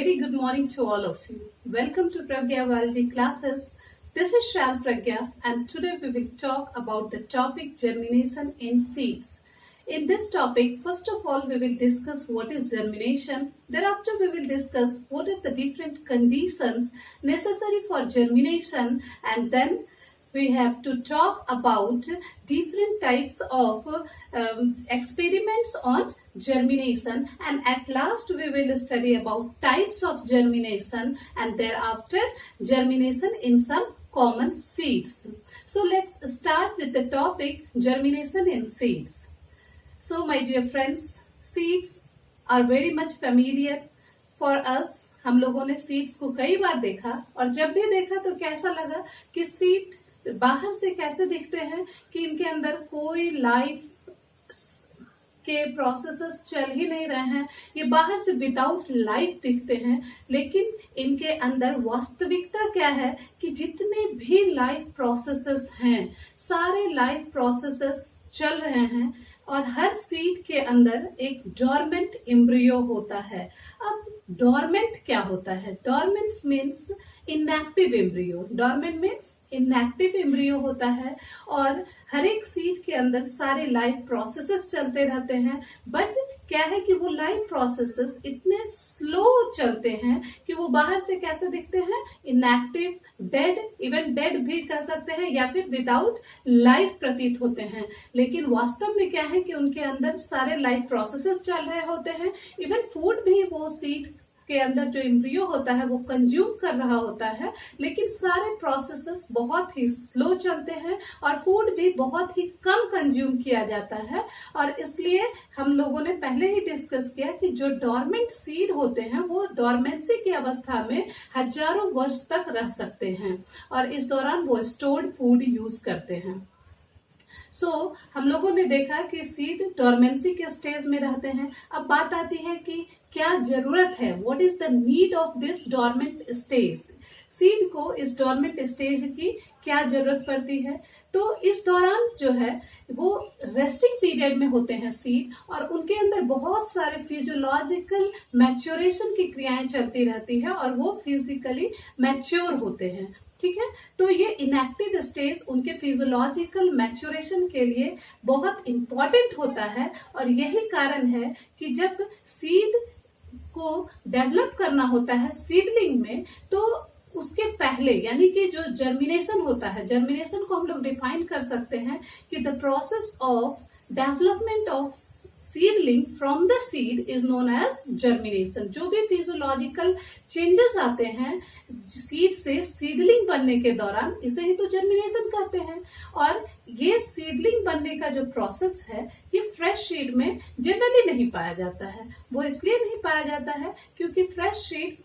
very good morning to all of you. Welcome to Pragya Biology classes. This is Shal Pragya and today we will talk about the topic germination in seeds. In this topic, first of all, we will discuss what is germination. Thereafter, we will discuss what are the different conditions necessary for germination, and then we have to talk about different types of experiments on germination, and at last we will study about types of germination and thereafter germination in some common seeds. So let's start with the topic germination in seeds. So my dear friends, seeds are very much familiar for us. हम लोगों ने seeds को कई बार देखा और जब भी देखा तो कैसा लगा कि सीड बाहर से कैसे दिखते हैं कि इनके अंदर कोई लाइफ के प्रोसेसेस चल ही नहीं रहे हैं, ये बाहर से विदाउट लाइफ दिखते हैं, लेकिन इनके अंदर वास्तविकता क्या है कि जितने भी लाइफ प्रोसेसेस हैं सारे लाइफ प्रोसेसेस चल रहे हैं और हर सीड के अंदर एक डोरमेंट एम्ब्रियो होता है. अब डोरमेंट क्या होता है? Dormant means inactive embryo. Dormant means inactive embryo होता है और हर एक सीड के अंदर सारे लाइफ प्रोसेसेस चलते रहते हैं. बट क्या है कि वो लाइफ प्रोसेसेस इतने स्लो चलते हैं कि वो बाहर से कैसे दिखते हैं? इनएक्टिव, डेड, इवन डेड भी कह सकते हैं या फिर विदाउट लाइफ प्रतीत होते हैं. लेकिन वास्तव में क्या है कि उनके अंदर सारे लाइफ प्रोसेसेस चल रहे होते हैं. इवन फूड भी वो सीड के अंदर जो एम्ब्रियो होता है वो कंज्यूम कर रहा होता है, लेकिन सारे प्रोसेसेस बहुत ही स्लो चलते हैं और फूड भी बहुत ही कम कंज्यूम किया जाता है. और इसलिए हम लोगों ने पहले ही डिस्कस किया कि जो डोरमेंट सीड होते हैं वो डोरमेंसी की अवस्था में हजारों वर्ष तक रह सकते हैं और इस दौरान वो स्टोर्ड फूड यूज करते हैं. हम लोगों ने देखा कि सीड डोरमेंसी के स्टेज में रहते हैं. अब बात आती है कि क्या जरूरत है, what is the need of this dormant stage. Seed को इस डोरमेंट स्टेज की क्या जरूरत पड़ती है? तो इस दौरान जो है वो रेस्टिंग पीरियड में होते हैं सीड और उनके अंदर बहुत सारे फिजियोलॉजिकल मैच्योरेशन की क्रियाएं चलती रहती है और वो फिजिकली मैच्योर होते हैं. ठीक है, तो ये इनएक्टिव स्टेज उनके फिजियोलॉजिकल मैच्योरेशन के लिए बहुत इंपॉर्टेंट होता है और यही कारण है कि जब सीड को डेवलप करना होता है सीडलिंग में तो उसके पहले यानी कि जो जर्मिनेशन होता है, जर्मिनेशन को हम लोग डिफाइन कर सकते हैं कि the process of development of seedling from the seed is known as germination. जो भी फिजियोलॉजिकल चेंजेस आते हैं सीड से सीडलिंग बनने के दौरान इसे ही तो जर्मिनेशन कहते हैं. और ये सीडलिंग बनने का जो प्रोसेस है ये फ्रेश सीड में जनरली नहीं पाया जाता है. वो इसलिए नहीं पाया जाता है क्योंकि फ्रेश सीड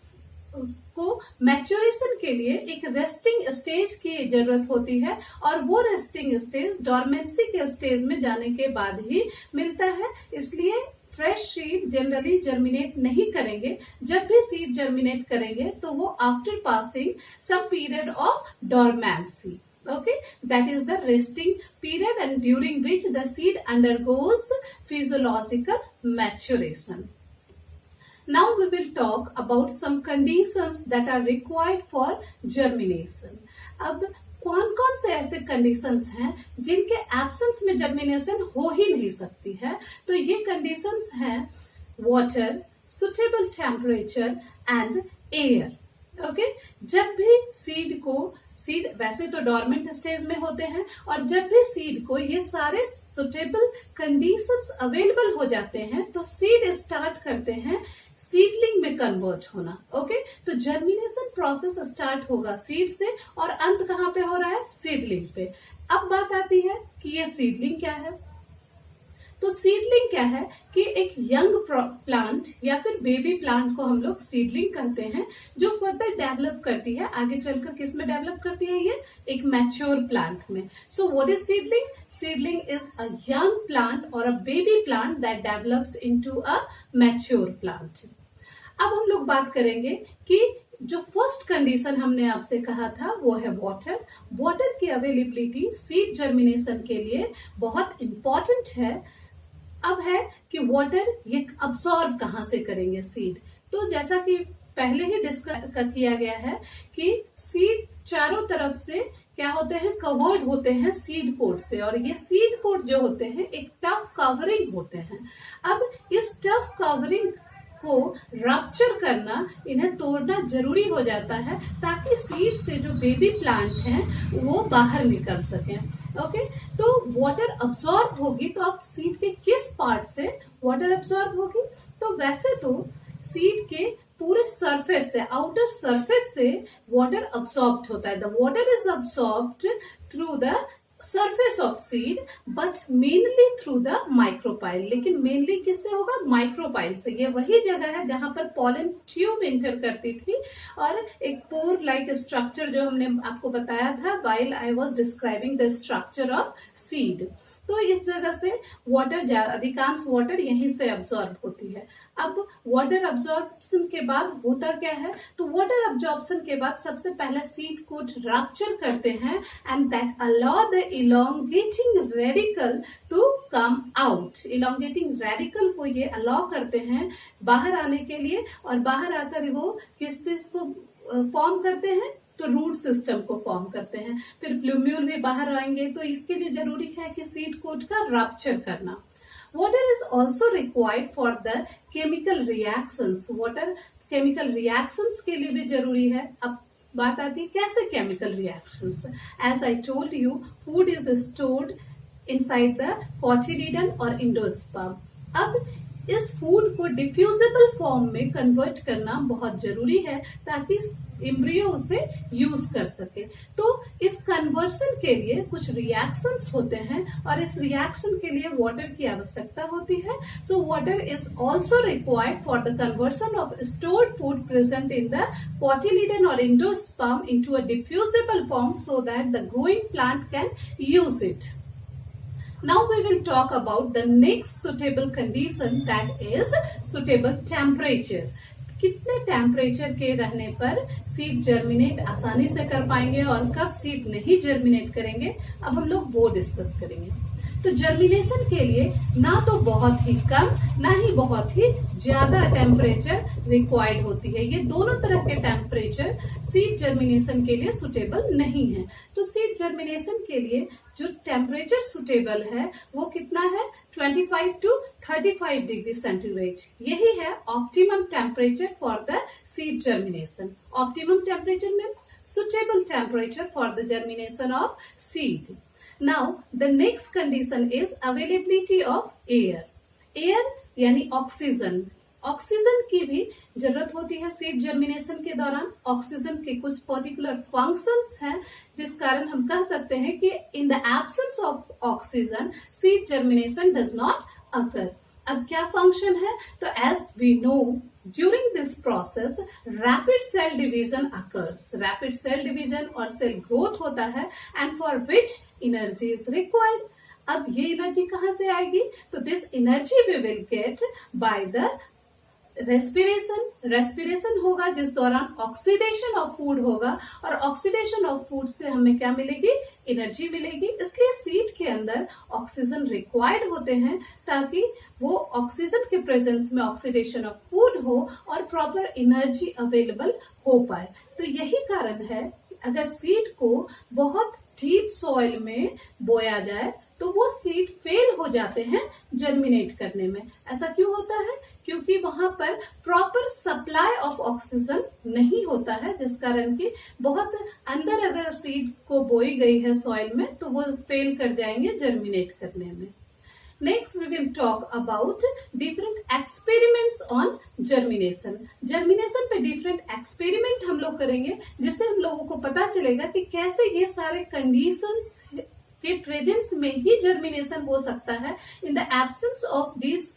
को मैच्योरेशन के लिए एक रेस्टिंग स्टेज की जरूरत होती है और वो रेस्टिंग स्टेज डोरमेंसी के स्टेज में जाने के बाद ही मिलता है. इसलिए फ्रेश सीड जनरली जर्मिनेट नहीं करेंगे. जब भी सीड जर्मिनेट करेंगे तो वो after passing some period of dormancy. Okay, that is the resting period and during which the seed undergoes physiological maturation. Now we will talk about some conditions that are required for germination. अब कौन कौन से ऐसे conditions हैं जिनके absence में germination हो ही नहीं सकती है? तो ये conditions हैं water, suitable temperature and air. Okay, जब भी सीड वैसे तो डोरमेंट स्टेज में होते हैं और जब भी सीड को ये सारे सुटेबल कंडीशंस अवेलेबल हो जाते हैं तो सीड स्टार्ट करते हैं सीडलिंग में कन्वर्ट होना. ओके, तो जर्मिनेशन प्रोसेस स्टार्ट होगा सीड से और अंत कहाँ पे हो रहा है? सीडलिंग पे. अब बात आती है कि ये सीडलिंग क्या है. तो सीडलिंग क्या है कि एक यंग प्लांट या फिर बेबी प्लांट को हम लोग सीडलिंग कहते हैं जो फर्दर डेवलप करती है. आगे चलकर किस में डेवलप करती है? ये एक मैच्योर प्लांट में. So what is seedling? Seedling is a young plant और a baby plant that develops into a mature plant. अब हम लोग बात करेंगे कि जो फर्स्ट कंडीशन हमने आपसे कहा था वो है वाटर. वाटर की अवेलेबिलिटी सीड जर्मिनेशन के लिए बहुत इंपॉर्टेंट है. अब है कि वाटर ये अब्सॉर्ब कहाँ से करेंगे सीड. तो जैसा कि पहले ही डिस्कस किया गया है कि सीड चारों तरफ से क्या होते हैं, कवर्ड होते हैं सीड कोट से, और ये सीड कोट जो होते हैं एक टफ कवरिंग होते हैं। अब इस टफ कवरिंग को रप्चर करना, इन्हें तोड़ना जरूरी हो जाता है ताकि सीड से जो बेबी प्लांट हैं वो बाहर निकल सकें। ओके, तो वाटर अब्सॉर्ब होगी, तो अब सीड के किस पार्ट से वाटर अब्सॉर्ब होगी? तो वैसे तो सीड के पूरे सरफेस से, आउटर सरफेस से वाटर अब्सॉर्ब्ड होता है। The water is absorbed through the surface of seed but mainly through the micropyle. लेकिन मेनली किससे होगा? माइक्रोपाइल से। ये वही जगह है जहां पर पॉलन ट्यूब एंटर करती थी और एक पोर लाइक स्ट्रक्चर जो हमने आपको बताया था while I was describing the structure of seed. तो इस जगह से वाटर, अधिकांश वाटर यहीं से अब्सॉर्ब होती है। अब वाटर अब्सॉर्प्शन के बाद होता क्या है? तो वाटर अब्सॉर्प्शन के बाद सबसे पहले सीड कोट रप्चर करते हैं and that allow the elongating radical to come out. Elongating radical को ये अलाउ करते हैं बाहर आने के लिए, और बाहर आकर वो किस चीज को फॉर्म करते हैं? तो रूट सिस्टम को फॉर्म करते हैं। फिर प्लूम्यूल भी बाहर आएंगे, तो इसके लिए जरूरी है कि सीड कोट का रप्चर करना। Water is also required for the chemical reactions. Water chemical reactions के लिए भी जरूरी है। अब बात आती है कैसे chemical reactions? As I told you, food is stored inside the cotyledon or endosperm. अब इस फूड को डिफ्यूजिबल फॉर्म में कन्वर्ट करना बहुत जरूरी है ताकि एम्ब्रियो उसे यूज कर सके। तो इस कन्वर्सन के लिए कुछ रिएक्शंस होते हैं और इस रिएक्शन के लिए वाटर की आवश्यकता होती है। So water is also required for the conversion of stored food present in the cotyledon or endosperm into a diffusible form so that the growing plant can use it. Now we will talk about the next suitable condition, that is suitable temperature. कितने temperature के रहने पर seed germinate आसानी से कर पाएंगे और कब सीड नहीं जर्मिनेट करेंगे, अब हम लोग वो डिस्कस करेंगे। तो जर्मिनेशन के लिए ना तो बहुत ही कम ना ही बहुत ही ज्यादा टेम्परेचर रिक्वायर्ड होती है। ये दोनों तरह के टेम्परेचर सीड जर्मिनेशन के लिए सुटेबल नहीं है। तो सीड जर्मिनेशन के लिए जो टेम्परेचर सुटेबल है वो कितना है? 25 to 35 डिग्री सेंटीग्रेड। यही है optimum temperature for the seed germination. Optimum temperature means suitable temperature for the germination of seed. Now the next condition is availability of air. Air यानी ऑक्सीजन। ऑक्सीजन की भी जरूरत होती है सीड जर्मिनेशन के दौरान। ऑक्सीजन के कुछ पर्टिकुलर फंक्शंस हैं जिस कारण हम कह सकते हैं कि in the absence of oxygen seed germination does not occur. अब क्या फंक्शन है? तो as we know during this process rapid cell division occurs. Rapid cell division और cell growth होता है and for which energy is required. अब ये energy कहाँ से आएगी? तो this energy we will get by the respiration होगा जिस दौरान ऑक्सीडेशन ऑफ फूड होगा और ऑक्सीडेशन ऑफ फूड से हमें क्या मिलेगी? एनर्जी मिलेगी। इसलिए सीड के अंदर ऑक्सीजन रिक्वायर्ड होते हैं ताकि वो ऑक्सीजन के प्रेजेंस में ऑक्सीडेशन ऑफ फूड हो और प्रॉपर एनर्जी अवेलेबल हो पाए। तो यही कारण है अगर सीड को बहुत डीप सॉइल में बोया जाए तो वो सीड फेल हो जाते हैं जर्मिनेट करने में। ऐसा क्यों होता है? क्योंकि वहां पर प्रॉपर सप्लाई ऑफ ऑक्सीजन नहीं होता है, जिस कारण की बहुत अंदर अगर सीड को बोई गई है सॉइल में तो वो फेल कर जाएंगे जर्मिनेट करने में। Next we will talk about different experiments on germination. Germination पे डिफरेंट एक्सपेरिमेंट हम लोग करेंगे जिससे हम लोगों को पता चलेगा कि कैसे ये सारे कंडीशंस के प्रेजेंस में ही जर्मिनेशन हो सकता है। इन the absence of this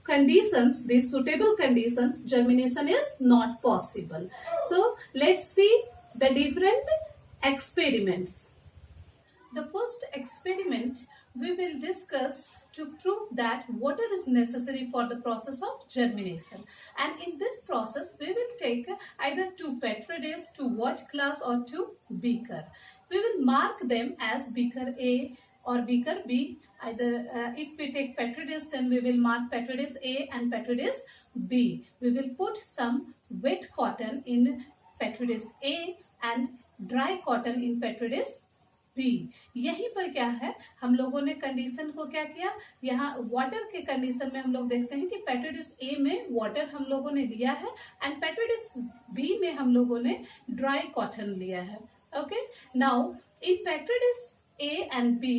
conditions, these suitable conditions, germination is not possible. So let's see the different experiments. The first experiment we will discuss to prove that water is necessary for the process of germination, and in this process we will take either 2 petri dishes, 2 watch glass or 2 beaker. We will mark them as beaker A or beaker B. Either if we take petri dish, then we will mark petri dish A and petri dish B. We will put some wet cotton in petri dish A and dry cotton in petri dish B। यहीं पर क्या है, हम लोगों ने condition को क्या किया, यहाँ वाटर के कंडीशन में हम लोग देखते हैं कि पेट्री डिश ए में वाटर हम लोगों ने लिया है एंड पेट्री डिश बी में हम लोगों ने ड्राई कॉटन लिया है। Okay, now in petri dish A and B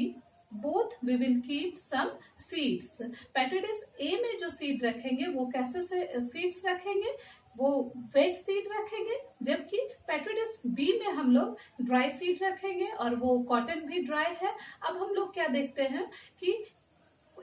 both we will keep some seeds. Petri dish A में जो सीड रखेंगे वो कैसे से सीड्स रखेंगे, वो वेट सीड रखेंगे, जबकि पेट्री डिश बी में हम लोग ड्राई सीड रखेंगे और वो कॉटन भी ड्राई है। अब हम लोग क्या देखते हैं कि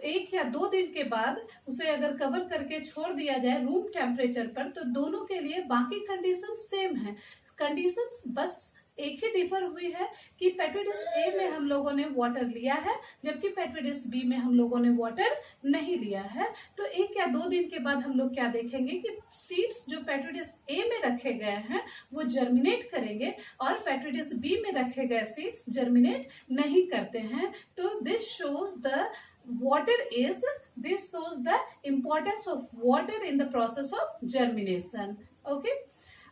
1 या 2 दिन के बाद उसे अगर कवर करके छोड़ दिया जाए रूम टेम्परेचर पर तो दोनों के लिए बाकी कंडीशन सेम है। कंडीशंस बस एक ही डिफर हुई है कि पेट्री डिश ए में हम लोगों ने वाटर लिया है जबकि पेट्री डिश बी में हम लोगों ने वाटर नहीं लिया है। तो 1 या 2 दिन के बाद हम लोग क्या देखेंगे कि सीड्स जो पेट्री डिश ए में रखे गए हैं वो जर्मिनेट करेंगे और पेट्री डिश बी में रखे गए सीड्स जर्मिनेट नहीं करते हैं। तो this shows the importance of water in the process of germination. Okay,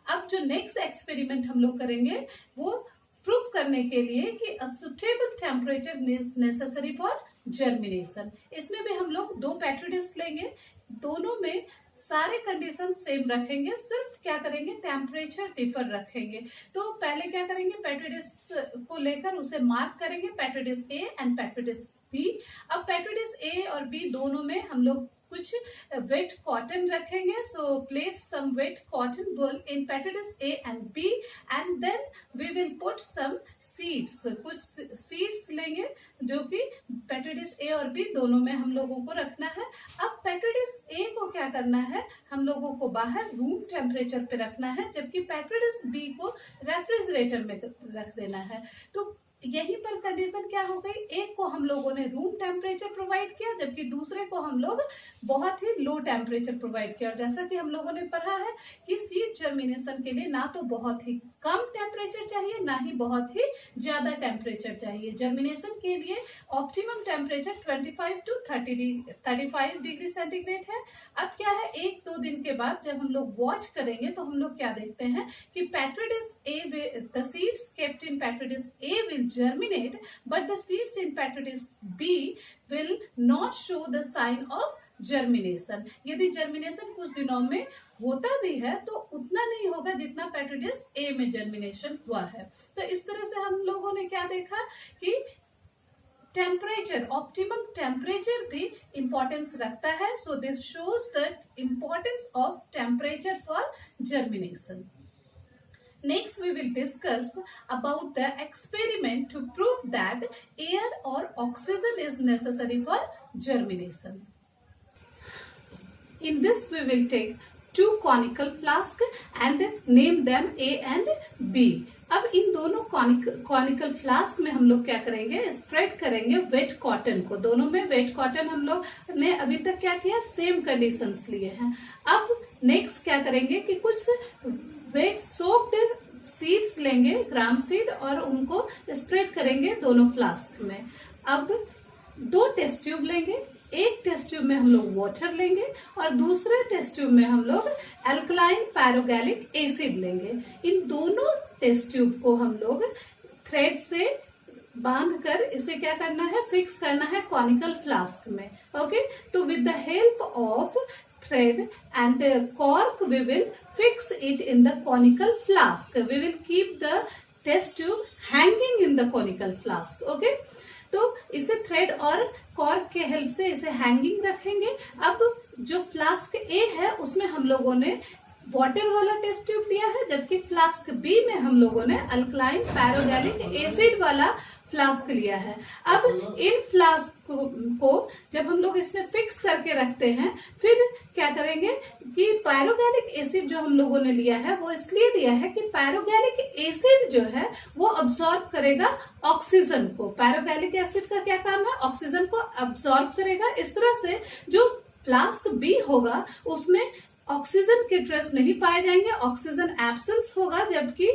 अब जो नेक्स्ट एक्सपेरिमेंट हम लोग करेंगे वो प्रूव करने के लिए कि a suitable temperature is necessary for germination. इसमें भी हम लोग 2 पेट्री डिश लेंगे, दोनों में सारे कंडीशन सेम रखेंगे, सिर्फ क्या करेंगे टेम्परेचर डिफर रखेंगे। तो पहले क्या करेंगे, पेट्री डिश को लेकर उसे मार्क करेंगे, petri dish A and petri dish B. अब पेट्री डिश ए और बी दोनों में हम लोग कुछ वेट कॉटन रखेंगे। So place some wet cotton ball in petri dish A and B and then we will put some seeds. कुछ seeds लेंगे जो कि पेट्री डिश ए और बी दोनों में हम लोगों को रखना है। अब पेट्री डिश ए को क्या करना है, हम लोगों को बाहर रूम टेम्परेचर पे रखना है, जबकि पेट्री डिश बी को रेफ्रिजरेटर में रख देना है। तो यहीं पर कंडीशन क्या हो गई, एक को हम लोगों ने रूम टेम्परेचर प्रोवाइड किया जबकि दूसरे को हम लोग बहुत ही लो टेम्परेचर प्रोवाइड किया। और जैसा कि हम लोगों ने पढ़ा है कि सीड जर्मिनेशन के लिए ना तो बहुत ही कम टेम्परेचर चाहिए ना ही बहुत ही ज्यादा टेम्परेचर चाहिए। जर्मिनेशन के लिए optimum temperature 25 to 35 degree centigrade है। अब क्या है, 1-2 दिन के बाद जब हम लोग वॉच करेंगे तो हम लोग क्या देखते हैं कि petri dish A, the seeds kept in petri dish A will germinate but the seeds in petri dish B will not show the sign of germination। यदि जर्मिनेशन कुछ दिनों में होता भी है तो उतना नहीं होगा जितना पेट्री डिश ए में जर्मिनेशन हुआ है। तो इस तरह से हम लोगों ने क्या देखा कि टेम्परेचर, ऑप्टिमम टेम्परेचर भी इंपॉर्टेंस रखता है। So this shows the importance of temperature for germination. Next, we will discuss about the experiment to prove that air or oxygen is necessary for germination. In this, we will take 2 conical flasks and name them A and B. अब इन दोनों conical flask में हम लोग क्या करेंगे, spread करेंगे wait cotton को। दोनों में वेट कॉटन हम लोग ने अभी तक क्या किया, सेम कंडीशंस लिए हैं। अब नेक्स्ट क्या करेंगे कि कुछ वेट सोक्ड सीड्स लेंगे, ग्राम सीड, और उनको स्प्रेड करेंगे दोनों फ्लास्क में। अब 2 टेस्ट ट्यूब लेंगे, एक टेस्ट ट्यूब में हम लोग वाटर लेंगे और दूसरे टेस्ट ट्यूब में हम लोग अल्कलाइन पैरोगैलिक एसिड लेंगे। इन दोनों टेस्ट ट्यूब को हम लोग थ्रेड से बांध कर इसे क्या करना है, फिक्स करना है कॉनिकल फ्लास्क में। ओके, तो with the help of thread and the cork we will fix it in the conical flask. We will keep the test tube hanging in the conical flask. Okay, तो इसे thread और cork के help से इसे hanging रखेंगे। अब जो flask ए है उसमें हम लोगों ने वाटर वाला टेस्ट ट्यूब लिया है, जबकि फ्लास्क बी में हम लोगों ने अल्कलाइन पैरोगैलिक एसिड वाला फ्लास्क लिया है। अब इन फ्लास्क को जब हम लोग इसमें फिक्स करके रखते हैं, फिर क्या करेंगे कि पैरोगैलिक एसिड जो हम लोगों ने लिया है वो इसलिए लिया है कि पैरोगैलिक एसिड जो है वो अब्सॉर्ब करेगा ऑक्सीजन को। पैरोगैलिक एसिड का क्या काम है, ऑक्सीजन को अब्सॉर्ब करेगा। इस तरह से जो फ्लास्क बी होगा उसमें ऑक्सीजन के ट्रेस नहीं पाए जाएंगे, ऑक्सीजन एब्सेंस होगा, जबकि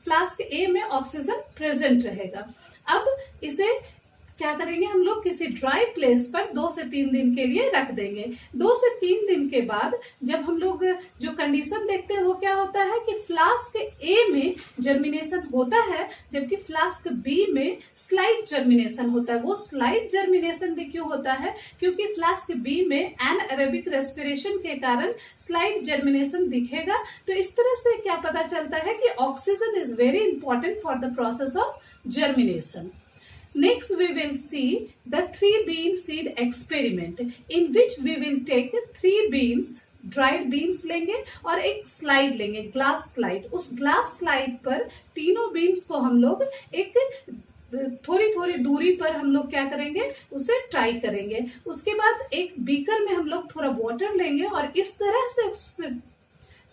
फ्लास्क ए में ऑक्सीजन प्रेजेंट रहेगा। अब इसे क्या करेंगे, हम लोग किसी ड्राई प्लेस पर 2 से 3 दिन के लिए रख देंगे। 2 से 3 दिन के बाद जब हम लोग जो कंडीशन देखते हैं वो क्या होता है कि फ्लास्क ए में जर्मिनेशन होता है, जबकि फ्लास्क बी में स्लाइड जर्मिनेशन होता है। वो स्लाइड जर्मिनेशन भी क्यों होता है, क्योंकि फ्लास्क बी में एनाएरोबिक रेस्पिरेशन के कारण स्लाइड जर्मिनेशन दिखेगा। तो इस तरह से क्या पता चलता है कि oxygen is very important for the process of germination. Next we will see the 3 bean seed experiment in which we will take 3 beans, dried beans लेंगे और एक स्लाइड लेंगे, ग्लास स्लाइड। उस ग्लास स्लाइड पर तीनों बीन्स को हम लोग एक थोड़ी थोड़ी दूरी पर हम लोग क्या करेंगे, उसे ट्राई करेंगे। उसके बाद एक बीकर में हम लोग थोड़ा वाटर लेंगे और इस तरह से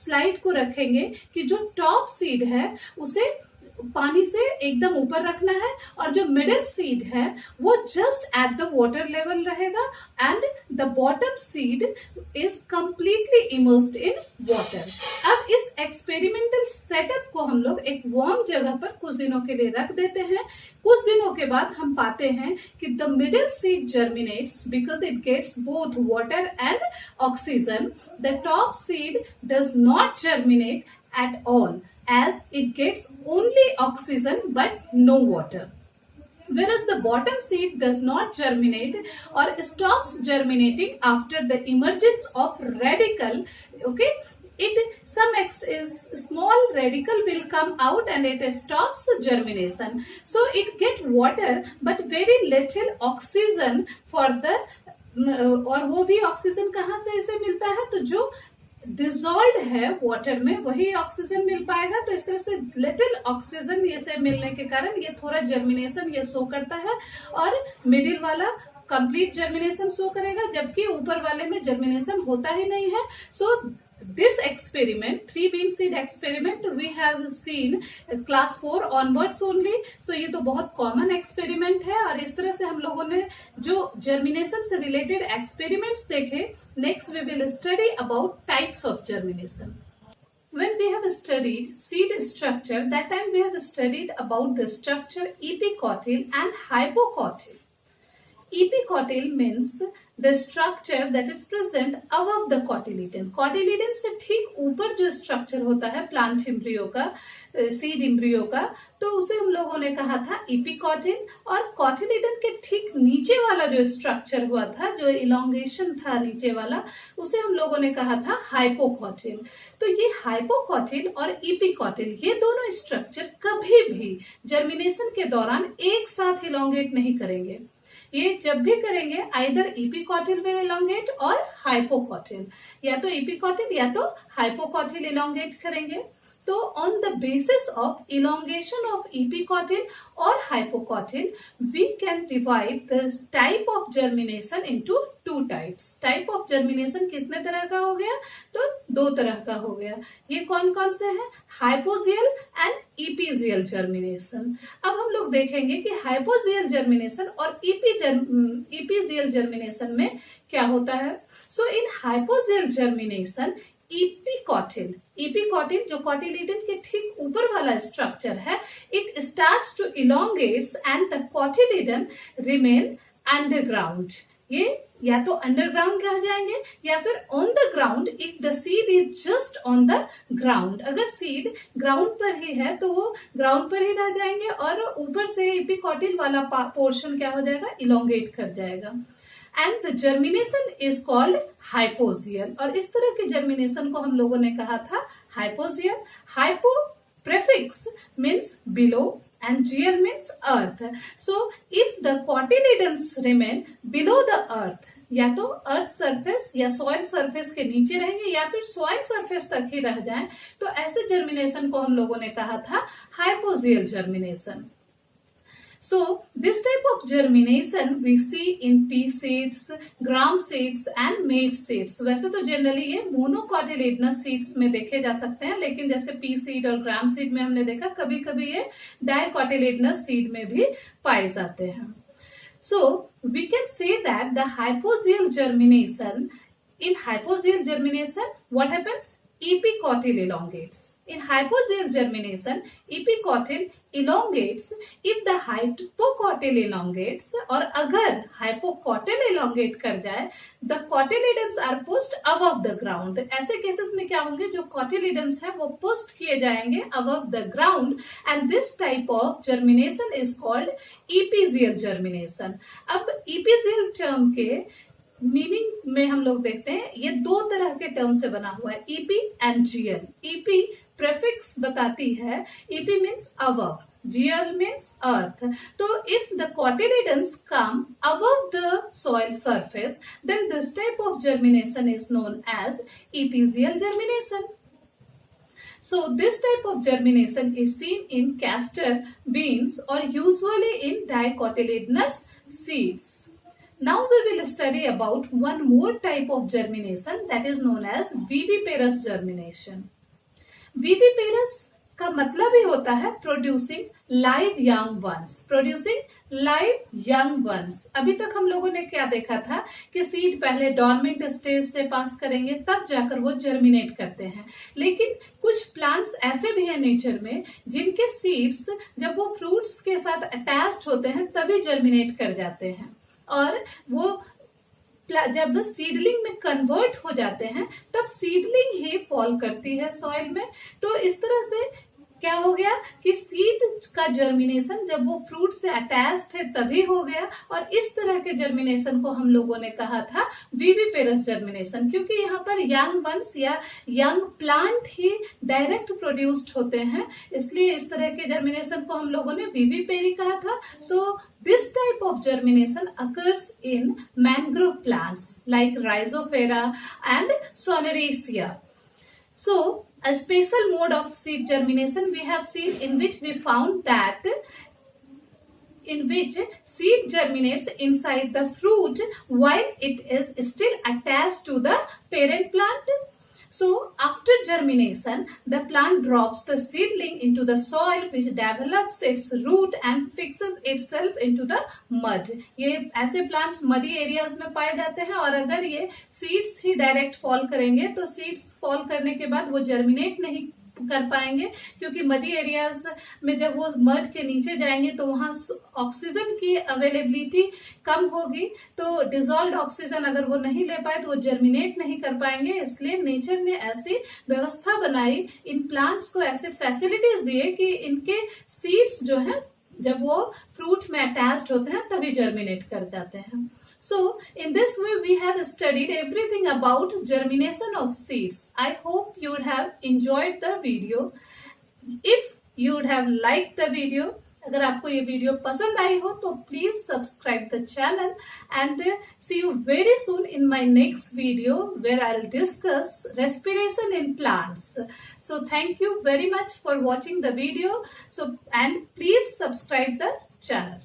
स्लाइड को रखेंगे कि जो टॉप सीड है उसे पानी से एकदम ऊपर रखना है और जो मिडिल सीड है वो just at the water level रहेगा and the bottom seed is completely immersed in water. अब इस एक्सपेरिमेंटल सेटअप को हम लोग एक वार्म जगह पर कुछ दिनों के लिए रख देते हैं। कुछ दिनों के बाद हम पाते हैं कि the middle seed germinates because it gets both water and oxygen. The top seed does not germinate at all as it gets only oxygen but no water, whereas the bottom seed does not germinate or stops germinating after the emergence of radicle. Okay, is small radical will come out and it stops germination, so it get water but very little oxygen for the और वो भी oxygen कहाँ से इसे मिलता है, तो जो डिजॉल्व है वाटर में वही ऑक्सीजन मिल पाएगा। तो इस तरह से लिटिल ऑक्सीजन ये से मिलने के कारण ये थोड़ा जर्मिनेशन ये शो करता है और मिडिल वाला कंप्लीट जर्मिनेशन शो करेगा, जबकि ऊपर वाले में जर्मिनेशन होता ही नहीं है। So this experiment 3 bean seed experiment we have seen class 4 onwards only. So ये तो बहुत कॉमन एक्सपेरिमेंट है और इस तरह से हम लोगों ने जो जर्मिनेशन से रिलेटेड एक्सपेरिमेंट्स देखे। Next we will study about types of germination. When we have studied seed structure, that time we have studied about the structure epicotyl and hypocotyl. Epicotyl means the structure that is present above the cotyledon. Cotyledon से ठीक ऊपर जो structure होता है plant embryo का, seed embryo का, तो उसे हम लोगों ने कहा था एपिकॉटिल। और कॉटिलीडन के ठीक नीचे वाला जो स्ट्रक्चर हुआ था, जो इलोंगेशन था नीचे वाला, उसे हम लोगों ने कहा था हाइपोकॉटिल। तो ये हाइपोकॉटिल और एपिकॉटिल ये दोनों स्ट्रक्चर कभी भी जर्मिनेशन के दौरान एक साथ इलोंगेट नहीं करेंगे। ये जब भी करेंगे आइदर एपिकॉटिल विल इलोंगेट और हाइपोकॉटिल, या तो एपिकॉटिल या तो हाइपोकॉटिल इलोंगेट करेंगे। तो on the basis of elongation of epicotyl और hypocotyl we can divide the type of germination into 2 types. Type of germination कितने तरह का हो गया, तो 2 तरह का हो गया। ये कौन कौन से हैं, हाइपोजियल एंड इपीजियल जर्मिनेशन। अब हम लोग देखेंगे कि हाइपोजियल जर्मिनेशन और इपीजियल जर्मिनेशन में क्या होता है। सो इन हाइपोजियल जर्मिनेशन एपिकॉटिल जो कॉटिलीडन के ठीक ऊपर वाला स्ट्रक्चर है, it starts to elongates and the cotyledon remain underground. ये या तो अंडरग्राउंड रह जाएंगे या फिर on the ground if the seed is just on the ground. अगर सीड ग्राउंड पर ही है तो वो ग्राउंड पर ही रह जाएंगे और ऊपर से एपिकॉटिल वाला पोर्शन क्या हो जाएगा, इलोंगेट कर जाएगा। And the germination is called hypogeal. और इस तरह के जर्मिनेशन को हम लोगों ने कहा था hypogeal. Hypo prefix means below and geal means earth. So if the cotyledons remain below the earth, या तो अर्थ सरफेस या सॉइल सरफेस के नीचे रहेंगे या फिर सॉइल सरफेस तक ही रह जाएं, तो ऐसे जर्मिनेशन को हम लोगों ने कहा था hypogeal germination. So this type of germination we see in pea seeds, gram seeds and maize seeds. वैसे तो जनरली ये मोनोकॉटिलेडनस सीड्स में देखे जा सकते हैं, लेकिन जैसे पी सीड और ग्राम सीड में हमने देखा कभी कभी ये डाइकॉटिलेडनस सीड में भी पाए जाते हैं। So we can say that the hypozial germination, in hypozial germination what happens? Epicotyl elongates. In hypogeal germination, epicotyl elongates if the hypocotyl elongates, और अगर hypocotyl elongate कर जाए, the cotyledons are pushed above the ground. ऐसे cases में क्या होंगे, जो cotyledons है वो pushed किए जाएंगे above the ground, and this type of germination is called epigeal germination. अब epigeal term के मीनिंग में हम लोग देखते हैं, ये दो तरह के टर्म से बना हुआ है, epi and geal. Epi prefix बताती है, epi means above, geal means earth. तो if the cotyledons come above the soil surface, then this type of germination is known as epigeal germination. So this type of germination is seen in castor beans or usually in dicotyledonous seeds. Now we will study about one more type of germination, that is known as viviparous germination. Viviparous का मतलब ही होता है producing live young ones. Producing live young ones. अभी तक हम लोगों ने क्या देखा था कि सीड पहले डॉर्मेंट स्टेज से पास करेंगे, तब जाकर वो जर्मिनेट करते हैं. लेकिन कुछ प्लांट्स ऐसे भी हैं नेचर में जिनके सीड्स जब वो फ्रूट्स के साथ अटैच्ड होते हैं तभी जर्मिनेट कर जाते हैं, और वो जब सीडलिंग में कन्वर्ट हो जाते हैं तब सीडलिंग ही फॉल करती है सॉइल में. तो इस तरह से क्या हो गया कि सीड का जर्मिनेशन जब वो फ्रूट से अटैच थे तभी हो गया, और इस तरह के जर्मिनेशन को हम लोगों ने कहा था विविपेरस जर्मिनेशन, क्योंकि यहाँ पर यंग वंस या यंग प्लांट ही डायरेक्ट प्रोड्यूस्ड होते हैं, इसलिए इस तरह के जर्मिनेशन को हम लोगों ने विविपेरी कहा था. सो this type of germination occurs in mangrove plants like Rhizoptera and Solanaceae. So a special mode of seed germination we have seen, in which we found that in which seed germinates inside the fruit while it is still attached to the parent plant. So after germination, the plant drops the seedling into the soil, which develops its root and fixes itself into the mud. ये ऐसे plants muddy areas में पाए जाते हैं, और अगर ये seeds ही direct fall करेंगे तो सीड्स फॉल करने के बाद वो जर्मिनेट नहीं कर पाएंगे, क्योंकि मडी एरियाज में जब वो मड के नीचे जाएंगे तो वहां ऑक्सीजन की अवेलेबिलिटी कम होगी, तो डिजॉल्व ऑक्सीजन अगर वो नहीं ले पाए तो वो जर्मिनेट नहीं कर पाएंगे. इसलिए नेचर ने ऐसी व्यवस्था बनाई, इन प्लांट्स को ऐसे फैसिलिटीज दिए कि इनके सीड्स जो है जब वो फ्रूट में अटैच्ड होते हैं तभी जर्मिनेट कर जाते हैं. So in this way we have studied everything about germination of seeds. I hope you would have enjoyed the video. If you would have liked the video, अगर आपको ये वीडियो पसंद आई हो तो please subscribe the channel, and see you very soon in my next video where I'll discuss respiration in plants. So thank you very much for watching the video. So and please subscribe the channel.